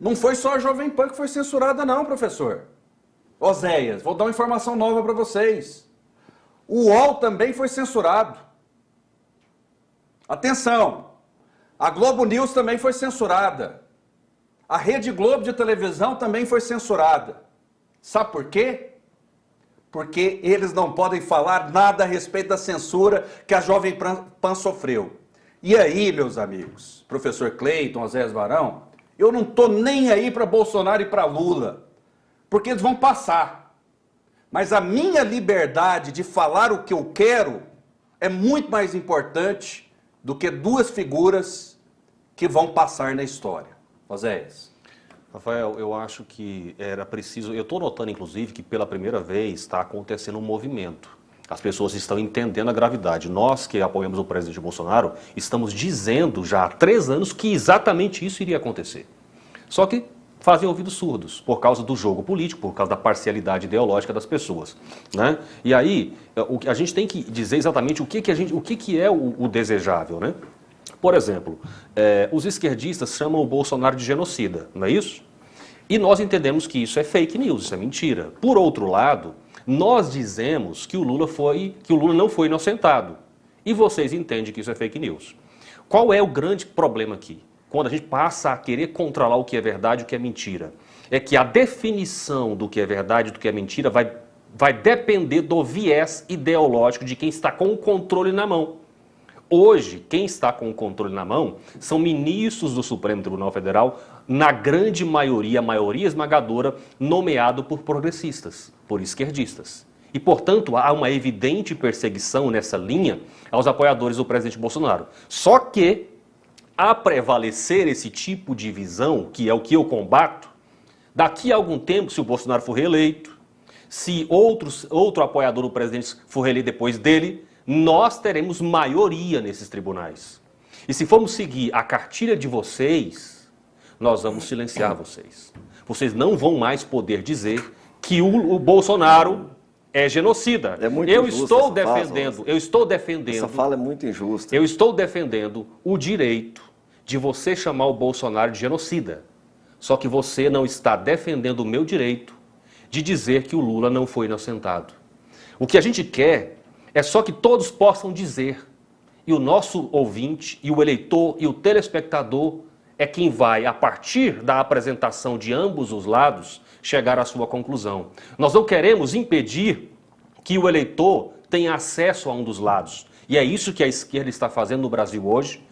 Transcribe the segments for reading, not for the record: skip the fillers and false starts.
Não foi só a Jovem Pan que foi censurada não, professor. Oséias, vou dar uma informação nova para vocês. O UOL também foi censurado. Atenção, a Globo News também foi censurada. A Rede Globo de televisão também foi censurada. Sabe por quê? Porque eles não podem falar nada a respeito da censura que a Jovem Pan sofreu. E aí, meus amigos, professor Cleiton, Oséias Varão, eu não estou nem aí para Bolsonaro e para Lula, porque eles vão passar. Mas a minha liberdade de falar o que eu quero é muito mais importante do que duas figuras que vão passar na história. Oséias. Rafael, eu acho que era preciso... Eu estou notando, inclusive, que pela primeira vez está acontecendo um movimento. As pessoas estão entendendo a gravidade. Nós que apoiamos o presidente Bolsonaro, estamos dizendo já há 3 anos que exatamente isso iria acontecer. Só que fazem ouvidos surdos, por causa do jogo político, por causa da parcialidade ideológica das pessoas, né? E aí, a gente tem que dizer exatamente o que é o desejável, né? Por exemplo, os esquerdistas chamam o Bolsonaro de genocida, não é isso? E nós entendemos que isso é fake news, isso é mentira. Por outro lado, nós dizemos que o Lula não foi inocentado. E vocês entendem que isso é fake news. Qual é o grande problema aqui? Quando a gente passa a querer controlar o que é verdade e o que é mentira. É que a definição do que é verdade e do que é mentira vai depender do viés ideológico de quem está com o controle na mão. Hoje, quem está com o controle na mão são ministros do Supremo Tribunal Federal, na grande maioria, a maioria esmagadora, nomeado por progressistas, por esquerdistas. E, portanto, há uma evidente perseguição nessa linha aos apoiadores do presidente Bolsonaro. Só que, a prevalecer esse tipo de visão, que é o que eu combato, daqui a algum tempo, se o Bolsonaro for reeleito, se outro apoiador do presidente for reeleito depois dele, nós teremos maioria nesses tribunais. E se formos seguir a cartilha de vocês, nós vamos silenciar vocês. Vocês não vão mais poder dizer que o Bolsonaro é genocida. É muito eu injusta estou essa defendendo, fala, eu estou defendendo. Essa fala é muito injusta. Eu estou defendendo o direito de você chamar o Bolsonaro de genocida. Só que você não está defendendo o meu direito de dizer que o Lula não foi inocentado. O que a gente quer é só que todos possam dizer. E o nosso ouvinte, e o eleitor, e o telespectador é quem vai, a partir da apresentação de ambos os lados, chegar à sua conclusão. Nós não queremos impedir que o eleitor tenha acesso a um dos lados. E é isso que a esquerda está fazendo no Brasil hoje,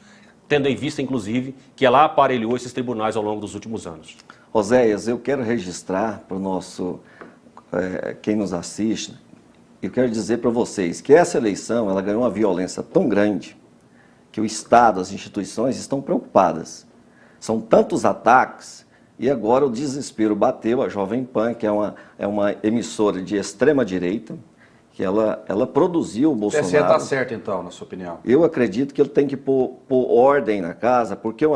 tendo em vista, inclusive, que ela aparelhou esses tribunais ao longo dos últimos anos. Oséias, eu quero registrar para o nosso, quem nos assiste, eu quero dizer para vocês que essa eleição ela ganhou uma violência tão grande que o Estado, as instituições estão preocupadas. São tantos ataques e agora o desespero bateu. A Jovem Pan, que é uma emissora de extrema-direita, que ela produziu o Bolsonaro. O TSE está certo, então, na sua opinião? Eu acredito que ele tem que pôr ordem na casa, porque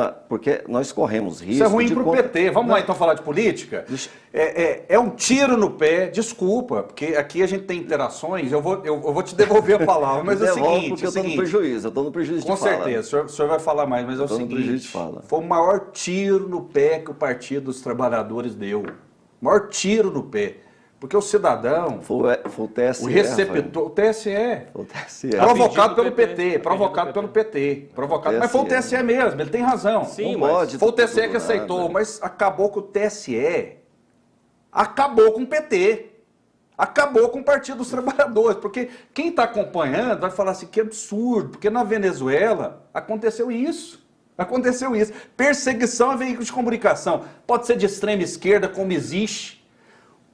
nós corremos risco. Isso é ruim para o PT. Vamos lá, então, falar de política? É um tiro no pé, desculpa, porque aqui a gente tem interações, eu vou te devolver a palavra, mas é o seguinte... Porque eu estou no prejuízo, de com fala. Com certeza, o senhor vai falar mais, mas é o seguinte, fala. Foi o maior tiro no pé que o Partido dos Trabalhadores deu. O maior tiro no pé. Porque o cidadão, foi o TSE, o receptor, o TSE, provocado pelo PT, mas foi o TSE mesmo, ele tem razão. Sim, mas foi o TSE que aceitou, mas acabou com o TSE, acabou com o PT, acabou com o Partido dos Trabalhadores, porque quem está acompanhando vai falar assim, que absurdo, porque na Venezuela aconteceu isso. Perseguição a veículos de comunicação, pode ser de extrema esquerda, como existe.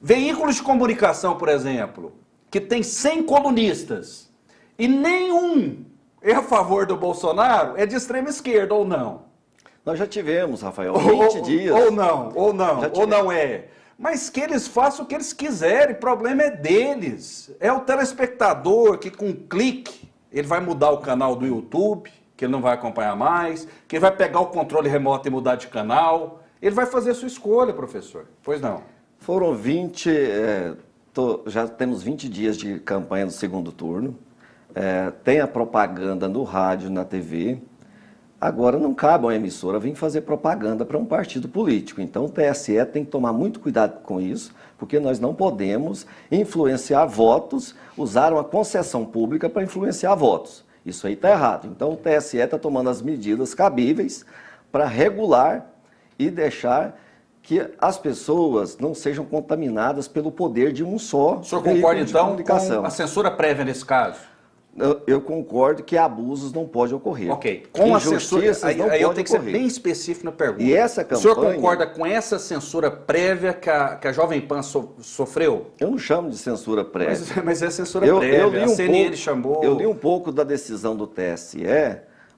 Veículos de comunicação, por exemplo, que tem 100 colunistas e nenhum é a favor do Bolsonaro, é de extrema esquerda ou não? Nós já tivemos, Rafael, 20 dias. Ou não é. Mas que eles façam o que eles quiserem, o problema é deles. É o telespectador que com um clique, ele vai mudar o canal do YouTube, que ele não vai acompanhar mais, que ele vai pegar o controle remoto e mudar de canal. Ele vai fazer a sua escolha, professor. Pois não. Foram 20, já temos 20 dias de campanha do segundo turno, tem a propaganda no rádio, na TV, Agora, não cabe a uma emissora vir fazer propaganda para um partido político. Então, o TSE tem que tomar muito cuidado com isso, porque nós não podemos influenciar votos, usar uma concessão pública para influenciar votos. Isso aí está errado. Então, o TSE está tomando as medidas cabíveis para regular e deixar que as pessoas não sejam contaminadas pelo poder de um só O senhor veículo concorda, de então, comunicação. com a censura prévia nesse caso? Eu concordo que abusos não podem ocorrer. Ok. Com a censura, Injustiças aí não eu podem tenho que ser ocorrer. bem específico na pergunta. E essa O senhor campanha- concorda com essa censura prévia que a Jovem Pan sofreu? Eu não chamo de censura prévia. Mas é censura prévia, a CNN chamou... Eu li um pouco da decisão do TSE.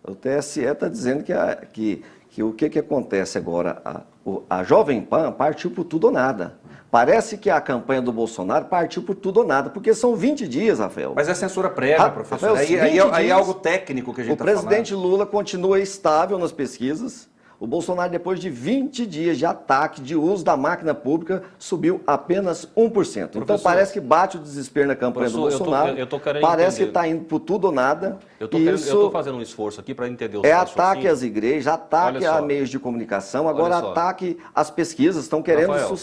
O TSE está dizendo que o que acontece agora? A Jovem Pan partiu por tudo ou nada. Parece que a campanha do Bolsonaro partiu por tudo ou nada, porque são 20 dias, Rafael. Mas é censura prévia, professor. Rafael, Aí 20 é dias. algo técnico que a gente O está falando. presidente Lula continua estável nas pesquisas. O Bolsonaro, depois de 20 dias de ataque, de uso da máquina pública, subiu apenas 1%. Então Professor, parece que bate o desespero na campanha do professor, Bolsonaro. eu tô querendo Parece entender. que está indo por tudo ou nada. Eu E estou fazendo um esforço aqui para entender o é seu ataque raciocínio. às igrejas, ataque Olha só. a meios de comunicação, agora Olha só. ataque às pesquisas. Estão querendo Rafael.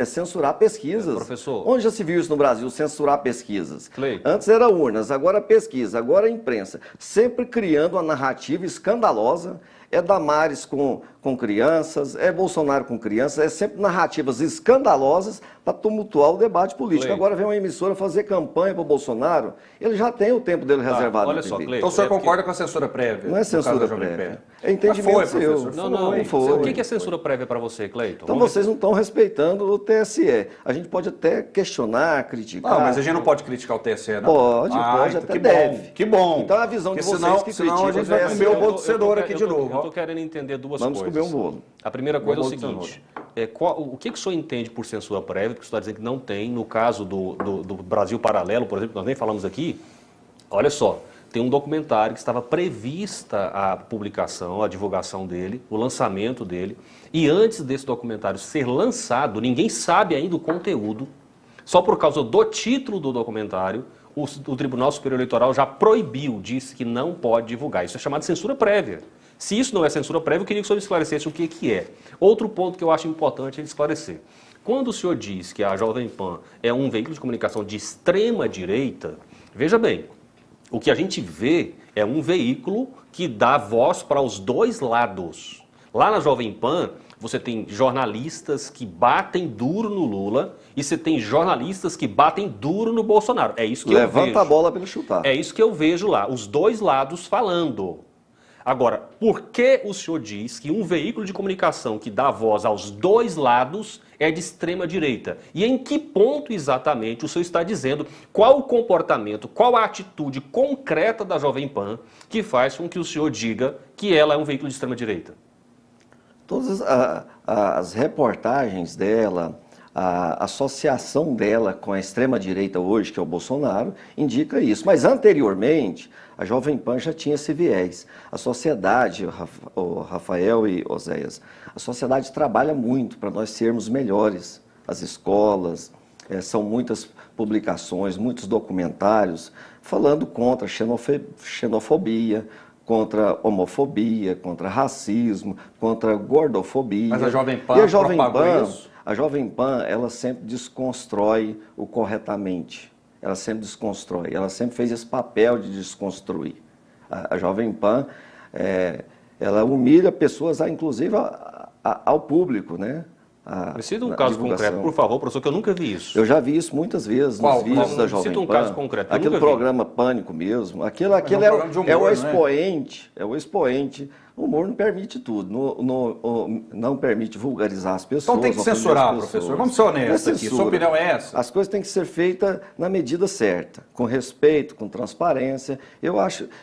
censurar pesquisas. Professor. Onde já se viu isso no Brasil, censurar pesquisas? Cleiton. Antes era urnas, agora pesquisa, agora imprensa. Sempre criando uma narrativa escandalosa. É Damares com crianças, é Bolsonaro com crianças, é sempre narrativas escandalosas para tumultuar o debate político. Cleiton. Agora vem uma emissora fazer campanha para o Bolsonaro, ele já tem o tempo dele reservado olha na só, TV. Cleiton. Então o senhor É porque- concorda com a censura prévia? Não é no caso censura da Jovem prévia. Pan? É entendimento Mas seu. professor. Não. Foi. O que é censura prévia para você, Cleiton? Então vocês não estão respeitando o TSE. A gente pode até questionar, criticar. Não, mas a gente não pode criticar o TSE, não. Pode, pode, então até que deve. Bom, que bom. Então a visão de Porque vocês que senão a criticam gente vai o comer o TSE. bolo de cenoura aqui de novo. Eu ó. estou querendo entender duas Vamos coisas. comer um bolo. A primeira coisa é o bolo de seguinte, o que o senhor entende por censura prévia, porque o senhor está dizendo que não tem, no caso do Brasil Paralelo, por exemplo, nós nem falamos aqui, olha só, tem um documentário que estava prevista a publicação, a divulgação dele, o lançamento dele, e antes desse documentário ser lançado, ninguém sabe ainda o conteúdo, só por causa do título do documentário, o Tribunal Superior Eleitoral já proibiu, disse que não pode divulgar. Isso é chamado de censura prévia. Se isso não é censura prévia, eu queria que o senhor esclarecesse o que é. Outro ponto que eu acho importante ele esclarecer. Quando o senhor diz que a Jovem Pan é um veículo de comunicação de extrema direita, veja bem, o que a gente vê é um veículo que dá voz para os dois lados. Lá na Jovem Pan, você tem jornalistas que batem duro no Lula e você tem jornalistas que batem duro no Bolsonaro. É isso que eu vejo. Levanta a bola para ele chutar. É isso que eu vejo lá, os dois lados falando. Agora, por que o senhor diz que um veículo de comunicação que dá voz aos dois lados é de extrema direita? E em que ponto exatamente o senhor está dizendo qual o comportamento, qual a atitude concreta da Jovem Pan que faz com que o senhor diga que ela é um veículo de extrema direita? Todas as reportagens dela, a associação dela com a extrema-direita hoje, que é o Bolsonaro, indica isso. Mas anteriormente, a Jovem Pan já tinha esse viés. A sociedade, o Rafael e Oséias, a sociedade trabalha muito para nós sermos melhores. As escolas, são muitas publicações, muitos documentários falando contra a xenofobia, contra homofobia, contra racismo, contra gordofobia. Mas a Jovem Pan E a Jovem propagou Pan, isso? a Jovem Pan, ela sempre desconstrói o corretamente. Ela sempre desconstrói. Ela sempre fez esse papel de desconstruir. A Jovem Pan, ela humilha pessoas, inclusive ao público, né? Cita um na caso divulgação. concreto, por favor, professor, que eu nunca vi isso. Eu já vi isso muitas vezes Qual? nos vídeos Qual? da Jovem Cita um Pan. caso concreto, eu Aquele nunca vi. programa Pânico mesmo. Aquilo um programa de humor, é o não é? expoente. É o expoente. O humor não permite tudo. Não permite vulgarizar as pessoas. Então tem que ofender as censurar, pessoas. professor. Vamos ser honestos Não é aqui. Sua censura. opinião é essa? As coisas têm que ser feitas na medida certa, com respeito, com transparência.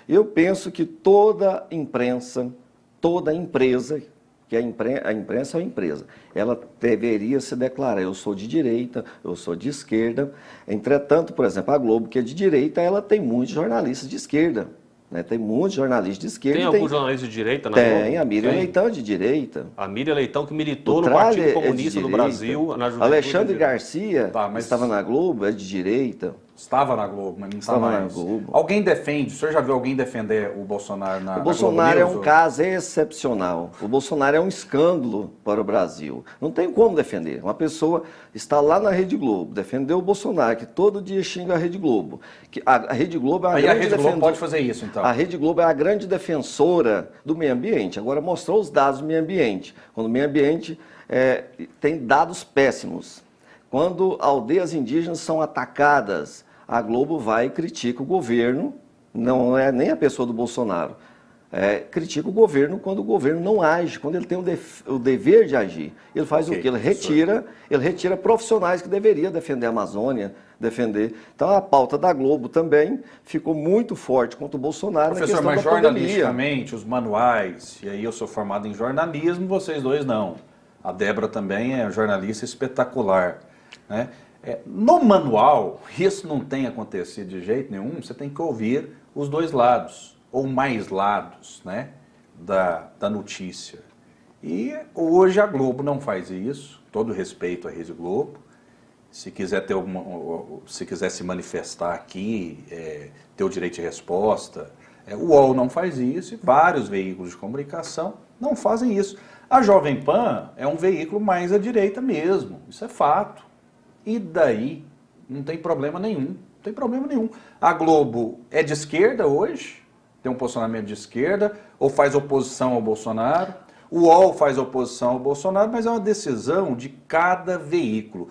Eu penso que toda imprensa, toda empresa, que a imprensa é uma empresa, ela deveria se declarar, eu sou de direita, eu sou de esquerda. Entretanto, por exemplo, a Globo, que é de direita, ela tem muitos jornalistas de esquerda. Né? Tem muitos jornalistas de esquerda. Tem algum jornalista de direita na Tem, Globo? a Miriam Tem. Leitão é de direita. A Miriam Leitão, que militou O no Tralha Partido é de Comunista do direita. Brasil, na juventude. Alexandre Garcia, Tá, mas- estava na Globo, é de direita. Estava na Globo, mas não está Estava na mais. Globo. Alguém defende? O senhor já viu alguém defender o Bolsonaro na O Globo Bolsonaro é News, um ou- caso excepcional. O Bolsonaro é um escândalo para o Brasil. Não tem como defender. Uma pessoa está lá na Rede Globo, defendeu o Bolsonaro, que todo dia xinga a Rede Globo. Que a Rede Globo é uma Aí a grande Rede Globo defensora. pode fazer isso, então. A Rede Globo é a grande defensora do meio ambiente. Agora mostrou os dados do meio ambiente. Quando o meio ambiente tem dados péssimos. Quando aldeias indígenas são atacadas, a Globo vai e critica o governo, não é nem a pessoa do Bolsonaro. Critica o governo quando o governo não age, quando ele tem o dever de agir. Ele faz Ok, o quê? Ele retira profissionais que deveriam defender a Amazônia, defender. Então a pauta da Globo também ficou muito forte contra o Bolsonaro na Professor, questão mas da pandemia. jornalisticamente, os manuais, e aí eu sou formado em jornalismo, vocês dois não. A Débora também é jornalista espetacular, né? No manual, isso não tem acontecido de jeito nenhum, você tem que ouvir os dois lados, ou mais lados, né, da notícia. E hoje a Globo não faz isso, todo respeito à Rede Globo. Se quiser se quiser se manifestar aqui, ter o direito de resposta, o UOL não faz isso e vários veículos de comunicação não fazem isso. A Jovem Pan é um veículo mais à direita mesmo, isso é fato. E daí não tem problema nenhum, não tem problema nenhum. A Globo é de esquerda hoje, tem um posicionamento de esquerda, ou faz oposição ao Bolsonaro. O UOL faz oposição ao Bolsonaro, mas é uma decisão de cada veículo.